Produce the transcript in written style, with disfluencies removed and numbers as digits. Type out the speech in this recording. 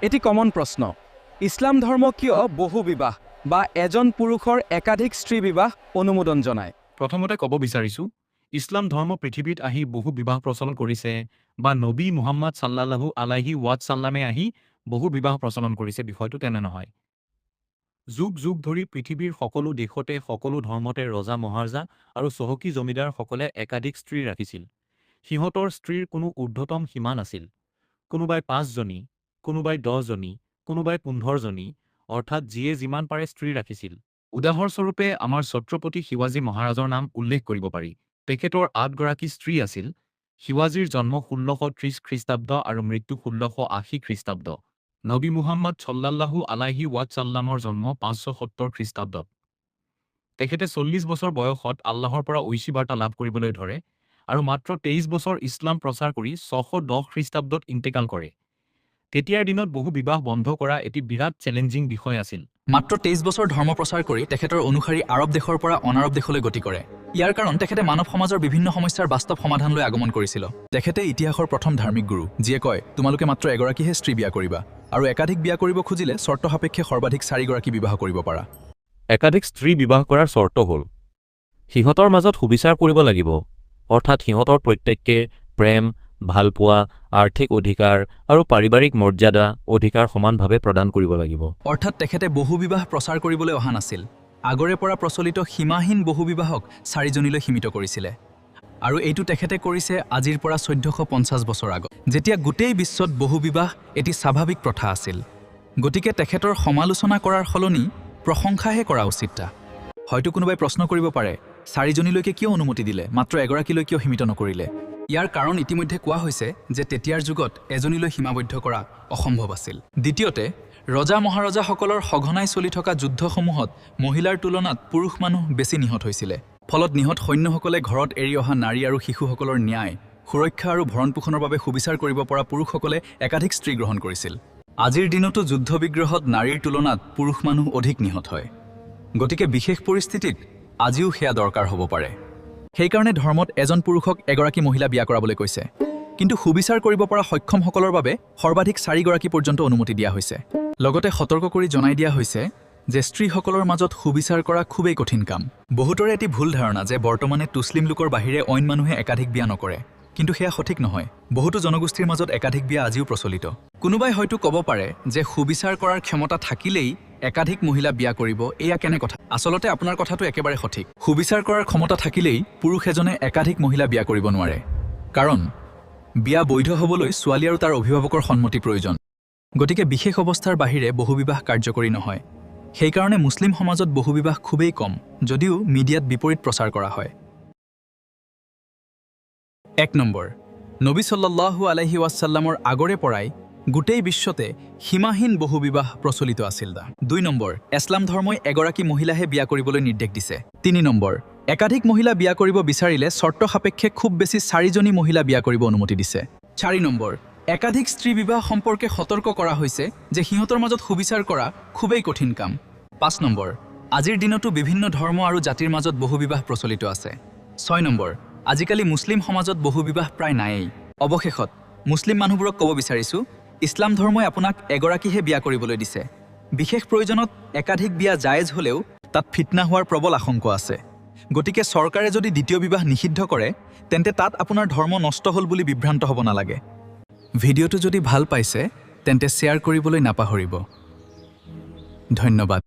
এটি কমন প্ৰশ্ন। ইছলাম ধৰ্ম কিয় বহু বিবাহ বা এজন পুৰুষৰ একাধিক স্ত্ৰী বিবাহ অনুমোদন জনায়? প্ৰথমতে ক'ব বিচাৰিছোঁ, ইছলাম ধৰ্ম পৃথিৱীত আহি বহু বিবাহ প্ৰচলন কৰিছে বা নবী মুহাম্মদ সাল্লাল্লাহু আলাইহি ৱাছাল্লামে আহি বহু বিবাহ প্ৰচলন কৰিছে, বিষয়টো তেনে নহয়। যুগ যুগ ধৰি পৃথিৱীৰ সকলো দেশতে সকলো ধৰ্মতে ৰজা মহাৰজা আৰু চহকী জমিদাৰসকলে একাধিক স্ত্ৰী ৰাখিছিল। সিহঁতৰ স্ত্ৰীৰ কোনো ঊৰ্ধ্বতম সীমা নাছিল। কোনোবাই 5 জনী, কোনোবাই 10 জনী, কোনোবাই 15 জনী, অৰ্থাৎ যিয়ে যিমান পাৰে স্ত্ৰী ৰাখিছিল। উদাহৰণস্বৰূপে আমাৰ ছত্ৰপতি শিৱাজী মহাৰাজৰ নাম উল্লেখ কৰিব পাৰি। তেখেতৰ 8 গৰাকী স্ত্ৰী আছিল। শিৱাজীৰ জন্ম 1630 খ্ৰীষ্টাব্দ আৰু মৃত্যু 1680 খ্ৰীষ্টাব্দ। নবী মুহাম্মদ সাল্লাল্লাহু আলাইহি ৱাছাল্লামৰ জন্ম 570 খ্ৰীষ্টাব্দত। তেখেতে 40 বছৰ বয়সত আল্লাহৰ পৰা ঐশী বাৰ্তা লাভ কৰিবলৈ ধৰে আৰু মাত্ৰ 23 বছৰ ইছলাম প্ৰচাৰ কৰি 610 খ্ৰীষ্টাব্দত ইন্তেকাল কৰে। তেতিয়াৰ দিনত বহু বিবাহ বন্ধ কৰা এটি বিৰাট চেলেঞ্জিং বিষয় আছিল। মাত্ৰ 23 বছৰ ধৰ্ম প্ৰচাৰ কৰি তেখেতৰ অনুসাৰী আৰব দেশৰ পৰা অনাৰব দেশলৈ গতি কৰে। ইয়াৰ কাৰণ তেখেতে মানৱ সমাজৰ বিভিন্ন সমস্যাৰ বাস্তৱ সমাধান লৈ আগমন কৰিছিল। তেখেতে ইতিহাসৰ প্ৰথম ধাৰ্মিক গুৰু, যিয়ে কয় তোমালোকে মাত্ৰ এগৰাকীহে স্ত্ৰী বিয়া কৰিবা আৰু একাধিক বিয়া কৰিব খুজিলে চৰ্ত সাপেক্ষে সৰ্বাধিক 4 গৰাকী বিবাহ কৰিব পাৰা। একাধিক স্ত্ৰী বিবাহ কৰাৰ চৰ্ত হ'ল সিহঁতৰ মাজত সুবিচাৰ কৰিব লাগিব, অৰ্থাৎ সিহঁতৰ প্ৰত্যেককে প্ৰেম, ভালপোৱা, আৰ্থিক অধিকাৰ আৰু পাৰিবাৰিক মৰ্যাদা অধিকাৰ সমানভাৱে প্ৰদান কৰিব লাগিব। অৰ্থাৎ তেখেতে বহু বিবাহ প্ৰচাৰ কৰিবলৈ অহা নাছিল। আগৰে পৰা প্ৰচলিত সীমাহীন বহু বিবাহক 4 জনীলৈ সীমিত কৰিছিলে। আৰু এইটো তেখেতে কৰিছে আজিৰ পৰা 1450 বছৰ আগত, যেতিয়া গোটেই বিশ্বত বহু বিবাহ এটি স্বাভাৱিক প্ৰথা আছিল। গতিকে তেখেতৰ সমালোচনা কৰাৰ সলনি প্ৰশংসাহে কৰা উচিত। হয়তো কোনোবাই প্ৰশ্ন কৰিব পাৰে, 4 জনীলৈকে কিয় অনুমতি দিলে, মাত্ৰ এগৰাকীলৈ কিয় সীমিত নকৰিলে? ইয়াৰ কাৰণ ইতিমধ্যে কোৱা হৈছে যে তেতিয়াৰ যুগত এজনীলৈ সীমাবদ্ধ কৰা অসম্ভৱ আছিল। দ্বিতীয়তে, ৰজা মহাৰজাসকলৰ সঘনাই চলি থকা যুদ্ধসমূহত মহিলাৰ তুলনাত পুৰুষ মানুহ বেছি নিহত হৈছিলে। ফলত নিহত সৈন্যসকলে ঘৰত এৰি অহা নাৰী আৰু শিশুসকলৰ ন্যায়, সুৰক্ষা আৰু ভৰণ পোষণৰ বাবে সুবিচাৰ কৰিব পৰা পুৰুষসকলে একাধিক স্ত্ৰী গ্ৰহণ কৰিছিল। আজিৰ দিনতো যুদ্ধ বিগ্ৰহত নাৰীৰ তুলনাত পুৰুষ মানুহ অধিক নিহত হয়। গতিকে বিশেষ পৰিস্থিতিত আজিও সেয়া দৰকাৰ হ'ব পাৰে। সেইকাৰণে ধৰ্মত এজন পুৰুষক এগৰাকী মহিলা বিয়া কৰাবলৈ কৈছে, কিন্তু সুবিচাৰ কৰিব পৰা সক্ষমসকলৰ বাবে সৰ্বাধিক 4 গৰাকী পৰ্যন্ত অনুমতি দিয়া হৈছে। লগতে সতৰ্ক কৰি জনাই দিয়া হৈছে যে স্ত্ৰীসকলৰ মাজত সুবিচাৰ কৰা খুবেই কঠিন কাম। বহুতৰে এটি ভুল ধাৰণা যে বৰ্তমানে মুছলিম লোকৰ বাহিৰে অইন মানুহে একাধিক বিয়া নকৰে, কিন্তু সেয়া সঠিক নহয়। বহুতো জনগোষ্ঠীৰ মাজত একাধিক বিয়া আজিও প্ৰচলিত। কোনোবাই হয়তো ক'ব পাৰে যে সুবিচাৰ কৰাৰ ক্ষমতা থাকিলেই একাধিক মহিলা বিয়া কৰিব, এয়া কেনে কথা? আচলতে আপোনাৰ কথাটো একেবাৰে সঠিক। সুবিচাৰ কৰাৰ ক্ষমতা থাকিলেই পুৰুষ এজনে একাধিক মহিলা বিয়া কৰিব নোৱাৰে, কাৰণ বিয়া বৈধ হ'বলৈ ছোৱালী আৰু তাৰ অভিভাৱকৰ সন্মতি প্ৰয়োজন। গতিকে বিশেষ অৱস্থাৰ বাহিৰে বহুবিবাহ কাৰ্যকৰী নহয়। সেইকাৰণে মুছলিম সমাজত বহুবিবাহ খুবেই কম, যদিও মিডিয়াত বিপৰীত প্ৰচাৰ কৰা হয়। 1 নম্বৰ, নবী সাল্লাল্লাহু আলাইহি ৱাছাল্লামৰ আগৰে পৰাই গোটেই বিশ্বতে সীমাহীন বহু বিবাহ প্ৰচলিত আছিল। 2 নম্বৰ, ইছলাম ধৰ্মই এগৰাকী মহিলাহে বিয়া কৰিবলৈ নিৰ্দেশ দিছে। 3 নম্বৰ, একাধিক মহিলা বিয়া কৰিব বিচাৰিলে চৰ্ত সাপেক্ষে খুব বেছি 4 জনী মহিলা বিয়া কৰিব অনুমতি দিছে। 4 নম্বৰ, একাধিক স্ত্ৰী বিবাহ সম্পৰ্কে সতৰ্ক কৰা হৈছে যে সিহঁতৰ মাজত সুবিচাৰ কৰা খুবেই কঠিন কাম। 5 নম্বৰ, আজিৰ দিনতো বিভিন্ন ধৰ্ম আৰু জাতিৰ মাজত বহু বিবাহ প্ৰচলিত আছে। 6 নম্বৰ, আজিকালি মুছলিম সমাজত বহু বিবাহ প্ৰায় নায়েই। অৱশেষত মুছলিম মানুহবোৰক ক'ব বিচাৰিছোঁ, ইছলাম ধৰ্মই আপোনাক এগৰাকীহে বিয়া কৰিবলৈ দিছে। বিশেষ প্ৰয়োজনত একাধিক বিয়া জায়েজ হ'লেও তাত ফিতনা হোৱাৰ প্ৰবল আশংকা আছে। গতিকে চৰকাৰে যদি দ্বিতীয় বিবাহ নিষিদ্ধ কৰে, তেন্তে তাত আপোনাৰ ধৰ্ম নষ্ট হ'ল বুলি বিভ্ৰান্ত হ'ব নালাগে। ভিডিঅ'টো যদি ভাল পাইছে তেন্তে শ্বেয়াৰ কৰিবলৈ নাপাহৰিব। ধন্যবাদ।